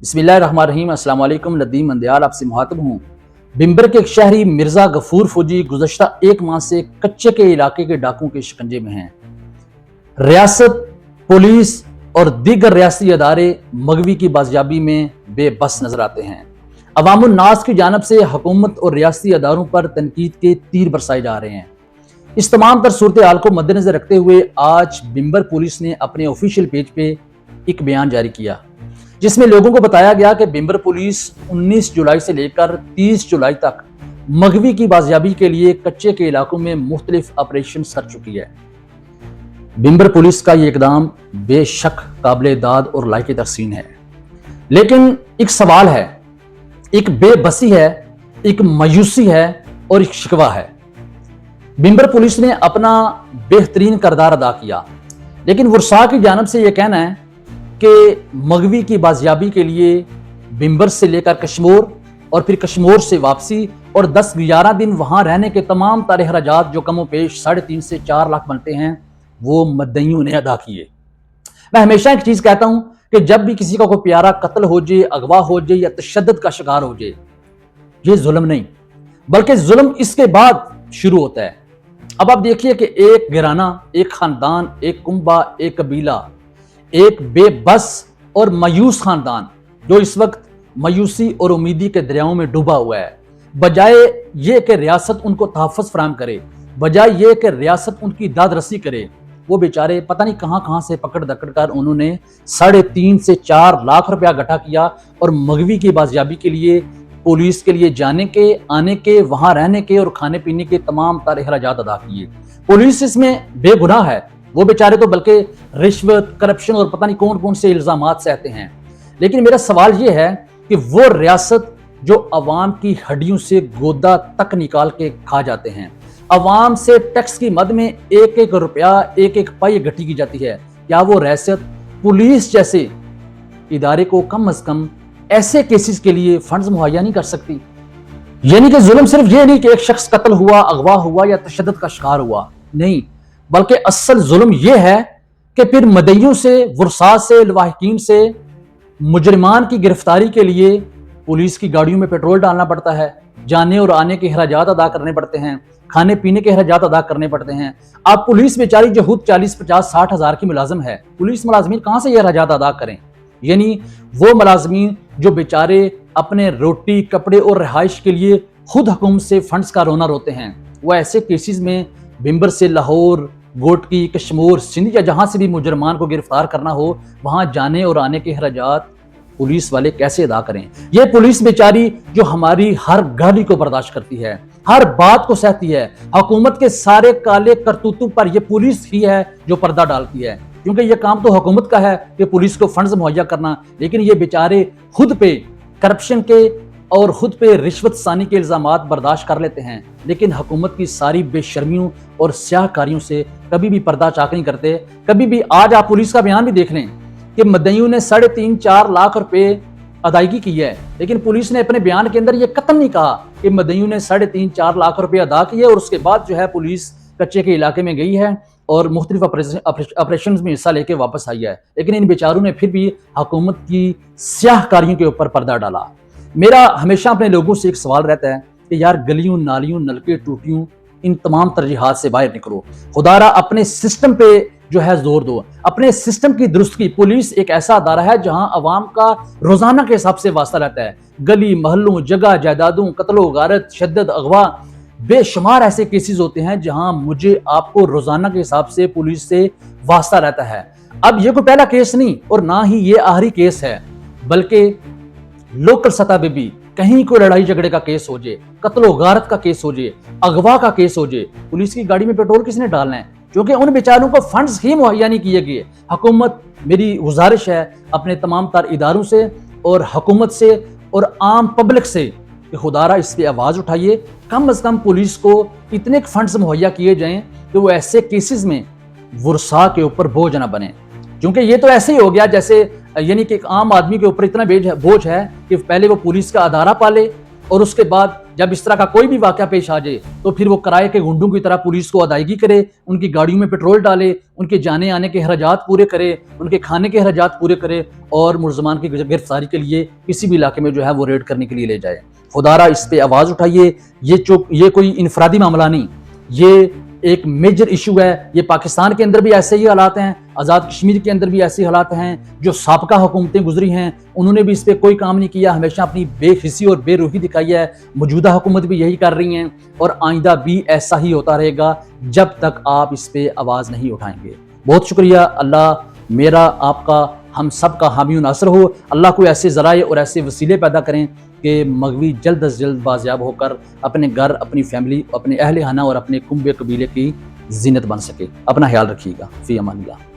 बिस्मिल्लाहिर्रहमानिर्रहीम। अस्सलाम वालेकुम। नदीम मंदियाल आपसे मुखातब हूँ। बिम्बर के एक शहरी मिर्जा गफूर फौजी गुज़श्ता एक माह से कच्चे के इलाके के डाकुओं के शिकंजे में हैं। रियासत, पुलिस और दीगर रियासती अदारे मगवी की बाजियाबी में बेबस नजर आते हैं। अवामुन नास की जानब से हुकूमत और रियासती अदारों पर तनकीद के तीर बरसाए जा रहे हैं। इस तमाम तर सूरत हाल को मद्देनजर रखते हुए आज बिम्बर पुलिस ने अपने ऑफिशियल पेज पे एक बयान जारी किया, जिसमें लोगों को बताया गया कि बिम्बर पुलिस 19 जुलाई से लेकर 30 जुलाई तक मगवी की बाजियाबी के लिए कच्चे के इलाकों में मुख्तलिफ ऑपरेशन कर चुकी है। बिम्बर पुलिस का ये इकदाम बेशक काबिल दाद और लायक तहसीन है, लेकिन एक सवाल है, एक बेबसी है, एक मायूसी है और एक शिकवा है। बिम्बर पुलिस ने अपना बेहतरीन किरदार अदा किया, लेकिन वर्षा की जानब से यह कहना है कि मगवी की बाजियाबी के लिए बिम्बर से लेकर कश्मीर और फिर कश्मीर से वापसी और 10-11 दिन वहां रहने के तमाम तारे खराजात जो कमो पेश 3.5 से 4 लाख बनते हैं, वो मद्दइयों ने अदा किए। मैं हमेशा एक चीज कहता हूं कि जब भी किसी का कोई प्यारा कत्ल हो जाए, अगवा हो जाए या तशद्दुद का शिकार हो जाए, ये जुल्म नहीं बल्कि जुल्म इसके बाद शुरू होता है। अब आप देखिए कि एक घराना, एक खानदान, एक कुंबा, एक कबीला, एक बेबस और मायूस खानदान जो इस वक्त मायूसी और उम्मीदी के दरियाओं में डूबा हुआ है, बजाय ये कि रियासत उनको तहफ़्फ़ुज़ फराहम करे, बजाय ये कि रियासत उनकी दाद रसी करे, वो बेचारे पता नहीं कहां से पकड़ दकड़ कर उन्होंने 3.5 से 4 लाख रुपया इकट्ठा किया और मगवी की बाजियाबी के लिए पुलिस के लिए जाने के, आने के, वहां रहने के और खाने पीने के तमाम तारे खराजात अदा किए। पुलिस इसमें बेगुनाह है, वो बेचारे तो बल्कि रिश्वत, करप्शन और पता नहीं कौन कौन से इल्जामात सहते हैं। लेकिन मेरा सवाल ये है कि वो रियासत जो अवाम की हड्डियों से गोदा तक निकाल के खा जाते हैं, अवाम से टैक्स की मद में एक एक रुपया, एक एक पाई इकट्ठी की जाती है, क्या वो रियासत पुलिस जैसे इदारे को कम अज कम ऐसे केसेस के लिए फंड्स मुहैया नहीं कर सकती? यानी कि जुल्म सिर्फ ये नहीं कि एक शख्स कत्ल हुआ, अगवा हुआ या तशद्दुद का शिकार हुआ, नहीं, बल्कि असल जुल्म यह है कि फिर मदइयों से, वुरसा से, लवाहिकीन से मुजरिमान की गिरफ्तारी के लिए पुलिस की गाड़ियों में पेट्रोल डालना पड़ता है, जाने और आने के खर्चात अदा करने पड़ते हैं, खाने पीने के खर्चात अदा करने पड़ते हैं। अब पुलिस बेचारी जो खुद 40-50-60 हज़ार की मुलाजिम है, पुलिस मुलाजमीन कहाँ से ये खर्चात अदा करें? यानी वो मुलाजमीन जो बेचारे अपने रोटी, कपड़े और रिहाइश के लिए खुद हुकूमत से फंड्स का रोना रोते हैं, वो ऐसे केसेस में बिम्बर से लाहौर, गोटकी, कश्मीर, सिंध या जहां से भी मुजरमान को गिरफ्तार करना हो, वहां जाने और आने के खर्चात पुलिस वाले कैसे अदा करें? ये पुलिस बेचारी जो हमारी हर गाली को बर्दाश्त करती है, हर बात को सहती है, हुकूमत के सारे काले करतूतों पर ये पुलिस ही है जो पर्दा डालती है, क्योंकि ये काम तो हुकूमत का है कि पुलिस को फंड्स मुहैया करना, लेकिन ये बेचारे खुद पे करप्शन के और खुद पे रिश्वत सानी के इल्जामात बर्दाश्त कर लेते हैं, लेकिन हुकूमत की सारी बेशर्मियों और स्याहकारियों से कभी भी पर्दा चाक नहीं करते। कभी भी, आज आप पुलिस का बयान भी देख लें कि मदइयों ने 3.5-4 लाख रुपए अदायगी की है, लेकिन पुलिस ने अपने बयान के अंदर यह कतई नहीं कहा कि मदइयों ने 3.5-4 लाख रुपए अदा किए और उसके बाद जो है पुलिस कच्चे के इलाके में गई है और मुख्तलिफ ऑपरेशन में हिस्सा लेके वापस आई है। लेकिन इन बेचारों ने फिर भी हुकूमत की स्याहकारियों के ऊपर पर्दा डाला। मेरा हमेशा अपने लोगों से एक सवाल रहता है कि यार गलियों, नालियों, नलके, टूटियों, इन तमाम तरजीहात से बाहर निकलो, खुदारा अपने सिस्टम पे जो है जोर दो, अपने सिस्टम की दुरुस्त की। पुलिस एक ऐसा अदारा है जहां अवाम का रोजाना के हिसाब से वास्ता रहता है, गली महलों, जगह जायदादों, कत्लो गारत, शद्दत, अगवा, बेशुमार ऐसे केसेस होते हैं जहां मुझे आपको रोजाना के हिसाब से पुलिस से वास्ता रहता है। अब ये कोई पहला केस नहीं और ना ही ये आखिरी केस है, बल्कि लोकल सतह पे भी कहीं कोई लड़ाई झगड़े का केस हो जाए, कत्लो गारत का केस हो जाए, अगवा का केस हो जाए, पुलिस की गाड़ी में पेट्रोल किसने डालना है? क्योंकि उन बेचारों को फंड्स ही मुहैया नहीं किए गए। हुकूमत, मेरी गुजारिश है अपने तमाम तर इदारों से और हुकूमत से और आम पब्लिक से कि खुदारा इस पर आवाज़ उठाइए, कम अज़ कम पुलिस को इतने फंड्स मुहैया किए जाएं कि वो ऐसे केसेस में वुरसा के ऊपर बोझ ना बने। क्योंकि ये तो ऐसे ही हो गया जैसे यानी कि एक आम आदमी के ऊपर इतना बोझ है कि पहले वो पुलिस का अदारा पाले اور اس کے بعد جب اس طرح کا کوئی بھی واقعہ پیش آ جائے تو پھر وہ کرائے کے گنڈوں کی طرح پولیس کو ادائیگی کرے، ان کی گاڑیوں میں پیٹرول ڈالے، ان کے جانے آنے کے اخراجات پورے کرے، ان کے کھانے کے اخراجات پورے کرے، اور ملزمان کی گرفتاری کے لیے کسی بھی علاقے میں جو ہے وہ ریڈ کرنے کے لیے لے جائے۔ خدارا اس پہ آواز اٹھائیے، یہ کوئی انفرادی معاملہ نہیں، یہ ایک میجر ایشو ہے۔ یہ پاکستان کے اندر بھی ایسے ہی حالات ہیں، آزاد کشمیر کے اندر بھی ایسے حالات ہیں۔ جو سابقہ حکومتیں گزری ہیں انہوں نے بھی اس پہ کوئی کام نہیں کیا، ہمیشہ اپنی بے حسی اور بے روحی دکھائی ہے۔ موجودہ حکومت بھی یہی کر رہی ہیں، اور آئندہ بھی ایسا ہی ہوتا رہے گا جب تک آپ اس پہ آواز نہیں اٹھائیں گے۔ بہت شکریہ۔ اللہ میرا، آپ کا، ہم سب کا حامی و ناصر ہو۔ اللہ کو ایسے ذرائع اور ایسے وسیلے پیدا کریں کہ مغوی جلد از جلد بازیاب ہو کر اپنے گھر، اپنی فیملی، اپنے اہل خانہ اور اپنے کنبے قبیلے کی زینت بن سکے۔ اپنا خیال رکھیے گا۔ فی امان اللہ۔